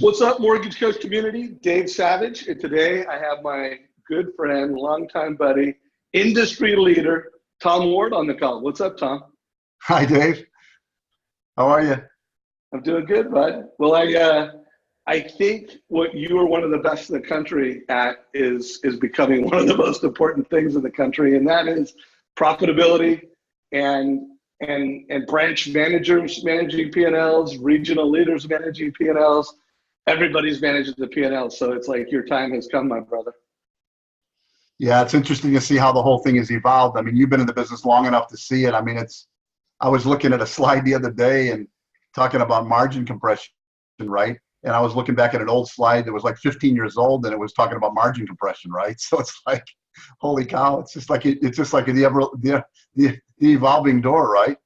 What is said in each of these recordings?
What's up, Mortgage Coach community? Dave Savage, and today I have my good friend, longtime buddy, industry leader, Tom Ward on the call. What's up, Tom? Hi, Dave. How are you? I'm doing good, bud. Well, I think what you are one of the best in the country at is becoming one of the most important things in the country, and that is profitability and branch managers managing P&Ls, regional leaders managing P&Ls. Everybody's managing the P&L, so it's like your time has come, my brother. Yeah, it's interesting to see how the whole thing has evolved. I mean, you've been in the business long enough to see it. I mean, I was looking at a slide the other day and talking about margin compression, right? And I was looking back at an old slide that was like 15 years old, and it was talking about margin compression, right? So it's like, holy cow! It's just like the evolving door, right?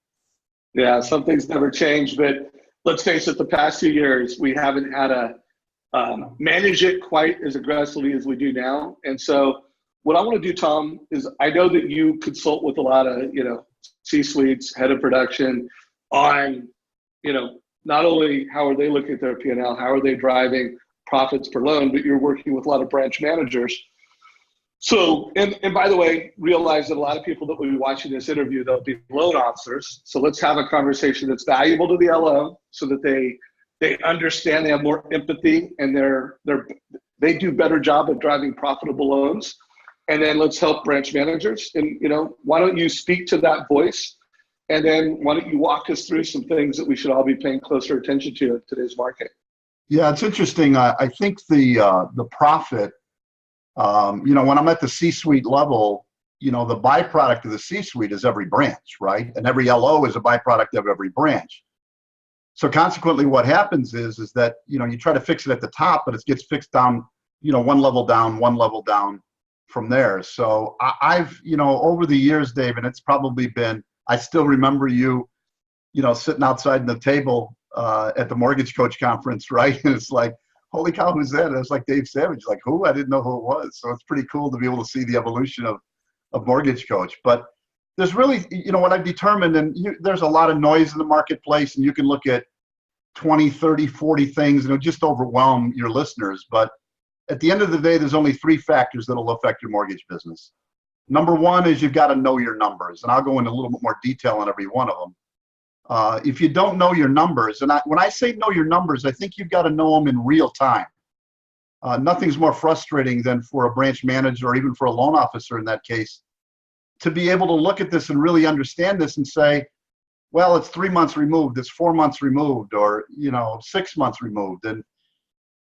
Yeah, some things never change, but let's face it, the past 2 years, we haven't had to manage it quite as aggressively as we do now. And so what I want to do, Tom, is I know that you consult with a lot of, C-suites, head of production on, not only how are they looking at their P&L, how are they driving profits per loan, but you're working with a lot of branch managers. So, and by the way, realize that a lot of people that will be watching this interview, they'll be loan officers. So let's have a conversation that's valuable to the LO so that they understand, they have more empathy, and they do better job of driving profitable loans. And then let's help branch managers. And, why don't you speak to that voice? And then why don't you walk us through some things that we should all be paying closer attention to in today's market? Yeah, it's interesting. I think the profit, when I'm at the C-suite level, the byproduct of the C-suite is every branch, right? And every LO is a byproduct of every branch. So consequently, what happens is that, you try to fix it at the top, but it gets fixed down, one level down from there. So I've, over the years, Dave, and it's probably been, I still remember you, sitting outside in the table at the Mortgage Coach conference, right? And it's like, holy cow, who's that? And it's like Dave Savage, like who? I didn't know who it was. So it's pretty cool to be able to see the evolution of Mortgage Coach. But there's really, what I've determined, and there's a lot of noise in the marketplace, and you can look at 20, 30, 40 things, and it'll just overwhelm your listeners. But at the end of the day, there's only 3 factors that'll affect your mortgage business. Number one is you've got to know your numbers, and I'll go into a little bit more detail on every one of them. If you don't know your numbers, and when I say know your numbers, I think you've got to know them in real time. Nothing's more frustrating than for a branch manager or even for a loan officer in that case to be able to look at this and really understand this and say, well, it's 3 months removed, it's 4 months removed, or 6 months removed. And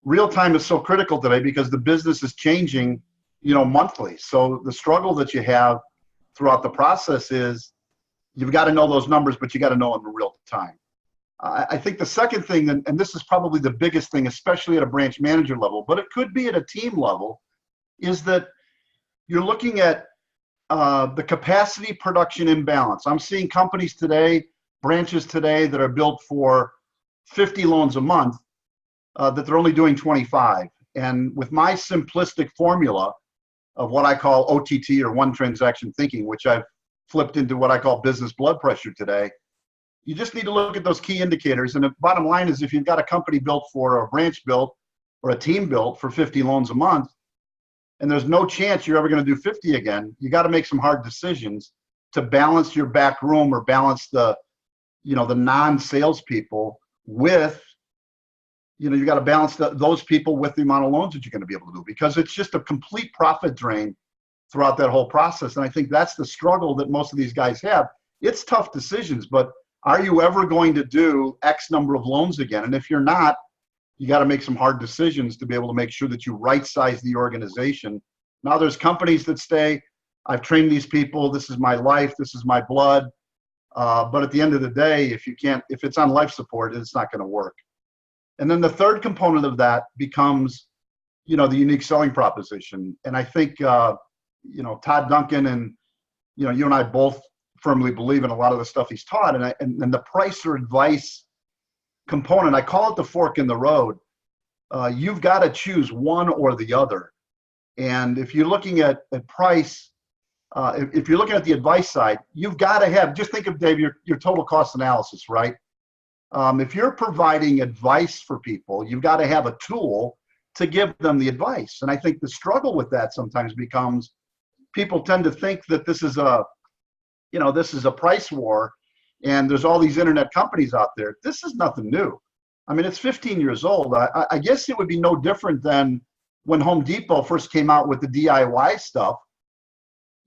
real time is so critical today because the business is changing, monthly. So the struggle that you have throughout the process is you've got to know those numbers, but you got to know them in real time. I think the second thing, and this is probably the biggest thing, especially at a branch manager level, but it could be at a team level, is that you're looking at the capacity production imbalance. I'm seeing companies today, branches today that are built for 50 loans a month, that they're only doing 25. And with my simplistic formula of what I call OTT, or one transaction thinking, which I've flipped into what I call business blood pressure today, you just need to look at those key indicators. And the bottom line is, if you've got a company built for, or a branch built, or a team built for 50 loans a month, and there's no chance you're ever going to do 50 again, you got to make some hard decisions to balance your back room, or balance the non-salespeople with, you got to balance those people with the amount of loans that you're going to be able to do, because it's just a complete profit drain throughout that whole process. And I think that's the struggle that most of these guys have. It's tough decisions, but are you ever going to do X number of loans again? And if you're not, you got to make some hard decisions to be able to make sure that you right size the organization. Now there's companies that say, I've trained these people, this is my life, this is my blood. But at the end of the day, if it's on life support, it's not going to work. And then the third component of that becomes, the unique selling proposition. And I think, Todd Duncan and, you and I both firmly believe in a lot of the stuff he's taught. And the price or advice component, I call it the fork in the road. You've got to choose one or the other. And if you're looking at price, if you're looking at the advice side, you've got to have, just think of, Dave, your total cost analysis, right? If you're providing advice for people, you've got to have a tool to give them the advice. And I think the struggle with that sometimes becomes people tend to think that this is a price war and there's all these internet companies out there. This is nothing new. I mean, it's 15 years old. I guess it would be no different than when Home Depot first came out with the DIY stuff,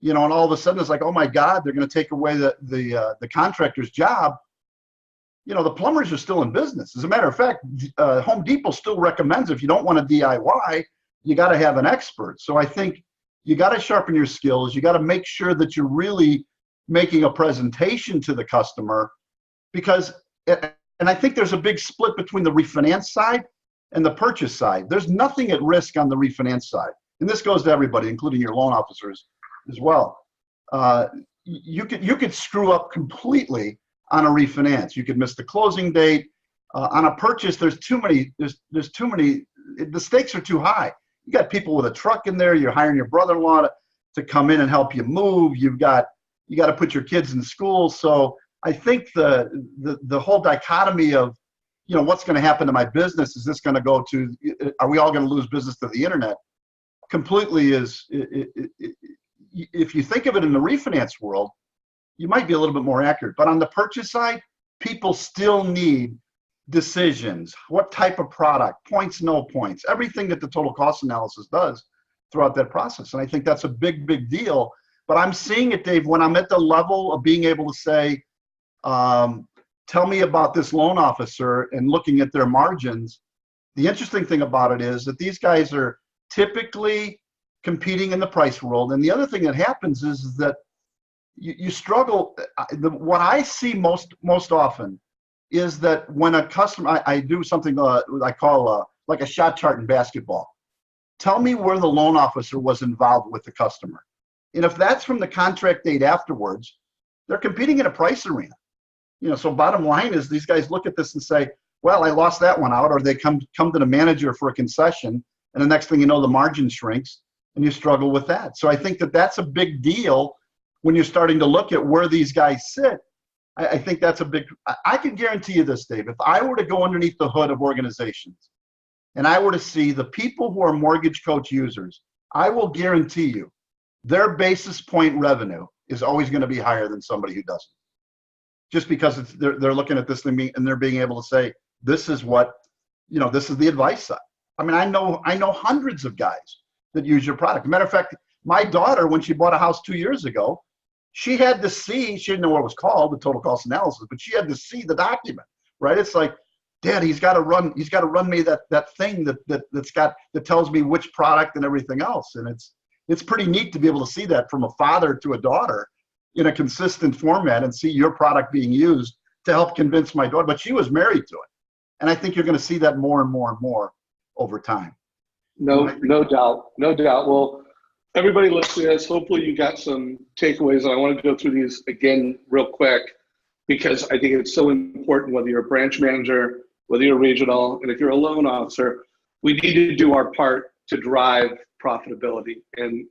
and all of a sudden it's like, oh my God, they're going to take away the contractor's job. The plumbers are still in business. As a matter of fact, Home Depot still recommends if you don't want to DIY, you got to have an expert. So I think you got to sharpen your skills. You got to make sure that you're really making a presentation to the customer, because, and I think there's a big split between the refinance side and the purchase side. There's nothing at risk on the refinance side. And this goes to everybody, including your loan officers as well. You could screw up completely on a refinance. You could miss the closing date. On a purchase, there's too many, the stakes are too high. You got people with a truck in there, you're hiring your brother-in-law to come in and help you move. You got to put your kids in school. So I think the whole dichotomy of, what's going to happen to my business? Is this going to go to, are we all going to lose business to the internet? Completely if you think of it in the refinance world, you might be a little bit more accurate. But on the purchase side, people still need decisions. What type of product, points, no points, everything that the total cost analysis does throughout that process. And I think that's a big, big deal. But I'm seeing it, Dave, when I'm at the level of being able to say, tell me about this loan officer and looking at their margins. The interesting thing about it is that these guys are typically competing in the price world. And the other thing that happens is that you struggle. What I see most often is that when a customer, I do something I call like a shot chart in basketball. Tell me where the loan officer was involved with the customer. And if that's from the contract date afterwards, they're competing in a price arena. So bottom line is these guys look at this and say, well, I lost that one out, or they come to the manager for a concession, and the next thing you know, the margin shrinks, and you struggle with that. So I think that that's a big deal when you're starting to look at where these guys sit. I think that's a big, I can guarantee you this, Dave, if I were to go underneath the hood of organizations and I were to see the people who are Mortgage Coach users, I will guarantee you their basis point revenue is always going to be higher than somebody who doesn't. Just because they're looking at this thing and they're being able to say, this is what, this is the advice side. I mean, I know hundreds of guys that use your product. As a matter of fact, my daughter, when she bought a house 2 years ago, she had to see, she didn't know what it was called, the total cost analysis, but she had to see the document, right? It's like, Dad, he's got to run me that thing that tells me which product and everything else. And it's pretty neat to be able to see that from a father to a daughter in a consistent format and see your product being used to help convince my daughter. But she was married to it. And I think you're going to see that more and more and more over time. No doubt. Well, everybody listening to this, hopefully you got some takeaways. And I want to go through these again real quick, because I think it's so important, whether you're a branch manager, whether you're regional, and if you're a loan officer, we need to do our part to drive profitability. And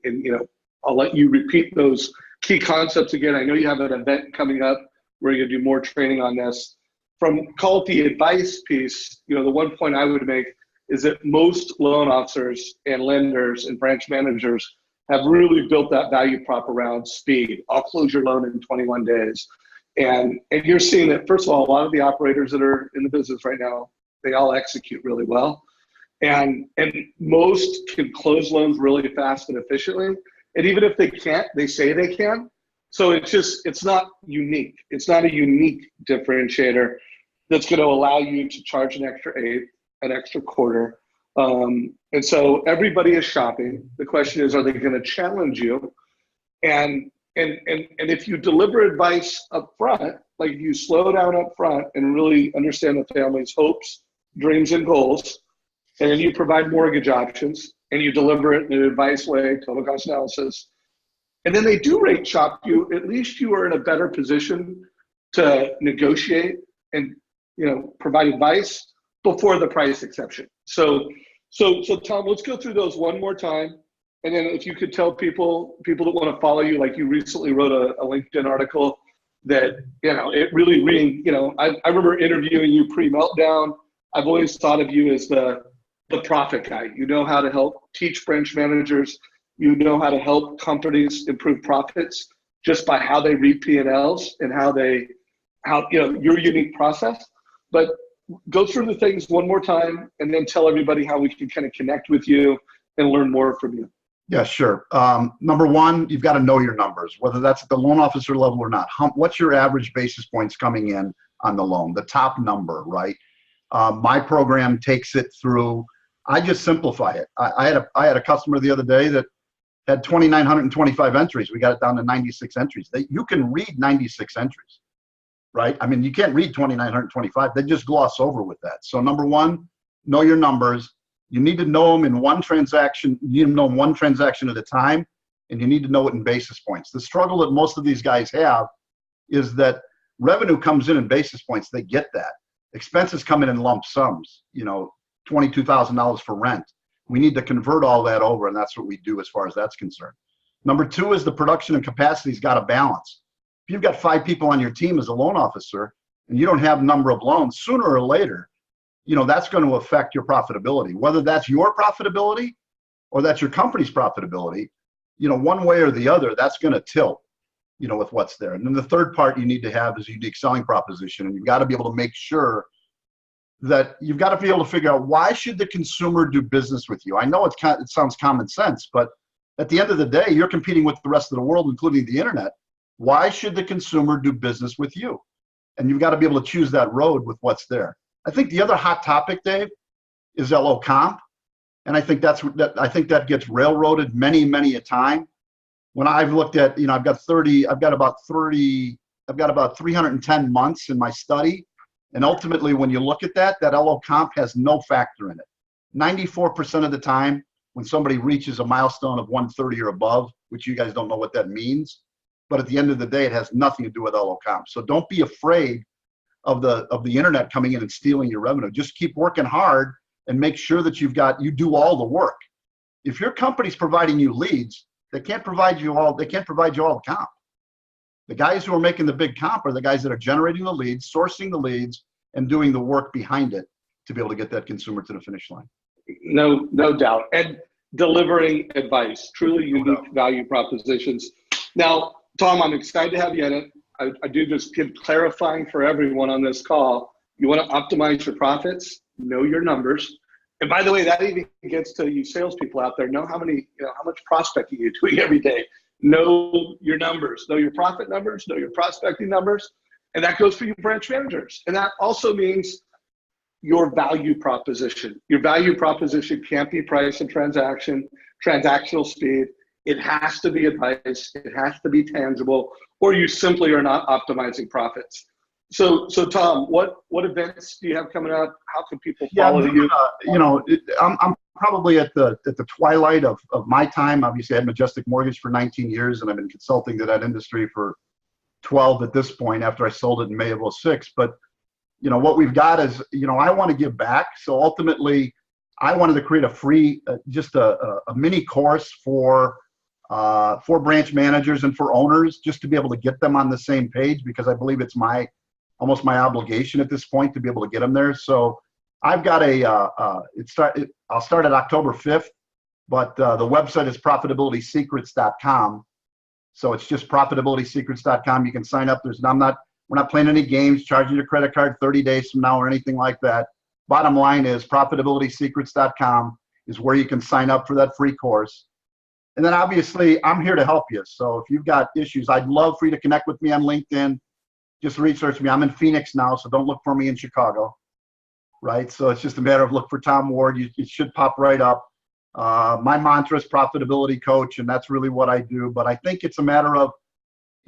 I'll let you repeat those key concepts again. I know you have an event coming up where you're going to do more training on this. Call it the advice piece, the one point I would make is that most loan officers and lenders and branch managers have really built that value prop around speed. I'll close your loan in 21 days. And you're seeing that, first of all, a lot of the operators that are in the business right now, they all execute really well. And most can close loans really fast and efficiently. And even if they can't, they say they can. So it's not unique. It's not a unique differentiator that's going to allow you to charge an extra eighth, an extra quarter. And so everybody is shopping. The question is, are they going to challenge you? And if you deliver advice up front, like you slow down up front and really understand the family's hopes, dreams, and goals, and then you provide mortgage options and you deliver it in an advice way, total cost analysis, and then they do rate shop you, at least you are in a better position to negotiate and provide advice before the price exception. So Tom, let's go through those one more time. And then if you could tell people that want to follow you, like you recently wrote a LinkedIn article that, it really I remember interviewing you pre-meltdown. I've always thought of you as the profit guy. You know how to help teach branch managers. You know how to help companies improve profits just by how they read P&Ls and how your unique process. But go through the things one more time and then tell everybody how we can kind of connect with you and learn more from you. Yeah, sure. Number one, you've got to know your numbers, whether that's at the loan officer level or not. What's your average basis points coming in on the loan? The top number, right? My program takes it through. I just simplify it. I had a customer the other day that had 2,925 entries. We got it down to 96 entries. You can read 96 entries, right? I mean, you can't read 2,925. They just gloss over with that. So number one, know your numbers. You need to know them in one transaction. You need to know one transaction at a time, and you need to know it in basis points. The struggle that most of these guys have is that revenue comes in basis points. They get that. Expenses come in lump sums, $22,000 for rent. We need to convert all that over, and that's what we do as far as that's concerned. Number two is the production and capacity's got to balance. If you've got 5 people on your team as a loan officer and you don't have a number of loans, sooner or later, that's going to affect your profitability. Whether that's your profitability or that's your company's profitability, one way or the other, that's going to tilt, with what's there. And then the third part you need to have is a unique selling proposition. And you've got to be able to make sure that you've got to be able to figure out, why should the consumer do business with you? I know it sounds common sense, but at the end of the day, you're competing with the rest of the world, including the internet. Why should the consumer do business with you? And you've got to be able to choose that road with what's there. I think the other hot topic, Dave, is LO comp. And I think that gets railroaded many a time. When I've looked at, I've got about 310 months in my study. And ultimately, when you look at that LO comp has no factor in it. 94% of the time, when somebody reaches a milestone of 130 or above, which you guys don't know what that means, but at the end of the day, it has nothing to do with LO comp. So don't be afraid of the internet coming in and stealing your revenue. Just keep working hard and make sure that you do all the work. If your company's providing you leads, they can't provide you all the comp. The guys who are making the big comp are the guys that are generating the leads, sourcing the leads, and doing the work behind it to be able to get that consumer to the finish line. No doubt. And delivering advice, truly unique value propositions. Now, Tom, I'm excited to have you in it. I do just give clarifying for everyone on this call. You want to optimize your profits, know your numbers. And by the way, that even gets to you salespeople out there. Know how much prospecting you're doing every day. Know your numbers, know your profit numbers, know your prospecting numbers. And that goes for you branch managers. And that also means your value proposition. Your value proposition can't be price and transactional speed. It has to be advice. It has to be tangible, or you simply are not optimizing profits. So Tom, what events do you have coming up? How can people follow you? I'm probably at the twilight of my time. Obviously, I had Majestic Mortgage for 19 years, and I've been consulting to that industry for 12 at this point after I sold it in May of 2006. But, what we've got is, I want to give back. So ultimately, I wanted to create a free, just a mini course for branch managers and for owners, just to be able to get them on the same page, because I believe it's almost my obligation at this point to be able to get them there. So I've got I'll start at October 5th, but the website is profitabilitysecrets.com. So it's just profitabilitysecrets.com. You can sign up. We're not playing any games, charging your credit card 30 days from now or anything like that. Bottom line is profitabilitysecrets.com is where you can sign up for that free course. And then obviously I'm here to help you. So if you've got issues, I'd love for you to connect with me on LinkedIn. Just research me. I'm in Phoenix now, so don't look for me in Chicago, right? So it's just a matter of look for Tom Ward. It should pop right up. My mantra is profitability coach, and that's really what I do. But I think it's a matter of,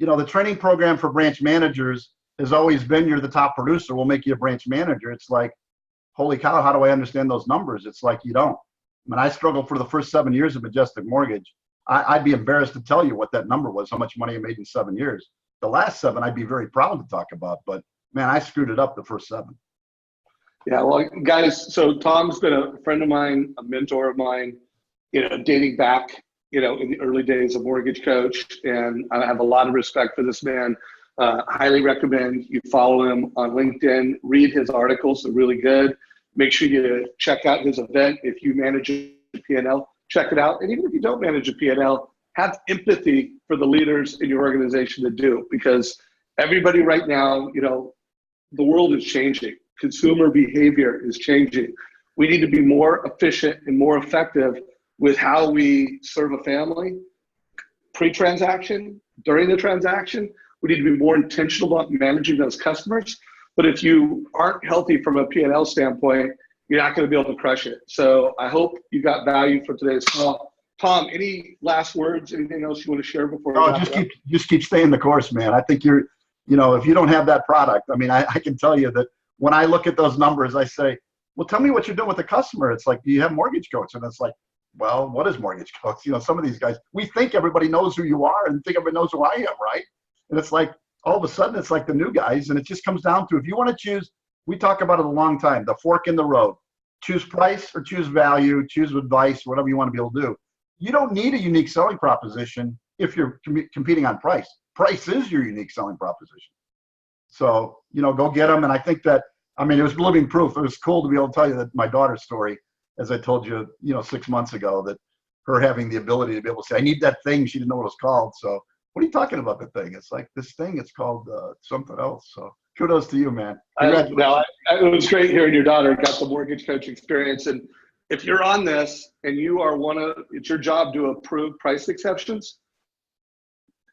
the training program for branch managers has always been, you're the top producer, we'll make you a branch manager. It's like, holy cow, how do I understand those numbers? It's like, you don't. I mean, I struggled for the first 7 years of Majestic Mortgage. I'd be embarrassed to tell you what that number was, how much money I made in 7 years. The last 7, I'd be very proud to talk about, but man, I screwed it up the first 7. Yeah, well, guys, so Tom's been a friend of mine, a mentor of mine, dating back, in the early days of Mortgage Coach, and I have a lot of respect for this man. Highly recommend you follow him on LinkedIn, read his articles, they're really good. Make sure you check out his event. If you manage a P&L, check it out. And even if you don't manage a P&L, have empathy for the leaders in your organization to do, because everybody right now, the world is changing. Consumer behavior is changing. We need to be more efficient and more effective with how we serve a family, pre-transaction, during the transaction. We need to be more intentional about managing those customers. But if you aren't healthy from a P&L standpoint, you're not going to be able to crush it. So I hope you got value for today's call. Tom, any last words, anything else you want to share before we wrap it up? Just keep staying the course, man. I think if you don't have that product, I can tell you that when I look at those numbers, I say, well, tell me what you're doing with the customer. It's like, do you have mortgage coach? And it's like, well, what is mortgage coach? Some of these guys, we think everybody knows who you are and think everybody knows who I am, right? And it's like, all of a sudden, it's like the new guys. And it just comes down to, if you want to choose, we talk about it a long time, the fork in the road. Choose price or choose value, choose advice, whatever you want to be able to do. You don't need a unique selling proposition if you're competing on price. Price is your unique selling proposition. So, go get them. And I think that, it was living proof. It was cool to be able to tell you that my daughter's story, as I told you, 6 months ago, that her having the ability to be able to say, I need that thing. She didn't know what it was called. So what are you talking about, the thing? It's like this thing, it's called something else. So kudos to you, man. It was great hearing your daughter got the mortgage coach experience. And if you're on this and you are it's your job to approve price exceptions,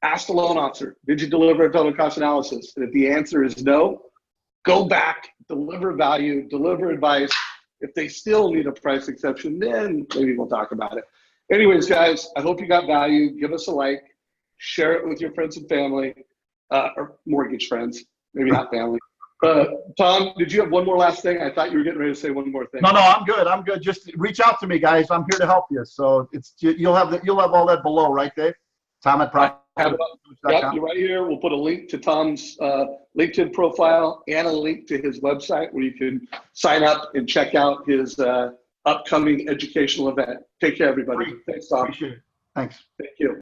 ask the loan officer, did you deliver a total cost analysis? And if the answer is no, go back, deliver value, deliver advice. If they still need a price exception, then maybe we'll talk about it. Anyways, guys, I hope you got value. Give us a like, share it with your friends and family, or mortgage friends, maybe not family. Tom, did you have one more last thing? I thought you were getting ready to say one more thing. No, I'm good. Just reach out to me, guys. I'm here to help you. So you'll have all that below, right, Dave? Tom at Profitability. Yep, you're right here. We'll put a link to Tom's LinkedIn profile and a link to his website where you can sign up and check out his upcoming educational event. Take care, everybody. Great. Thanks, Tom. Appreciate it. Thanks. Thank you.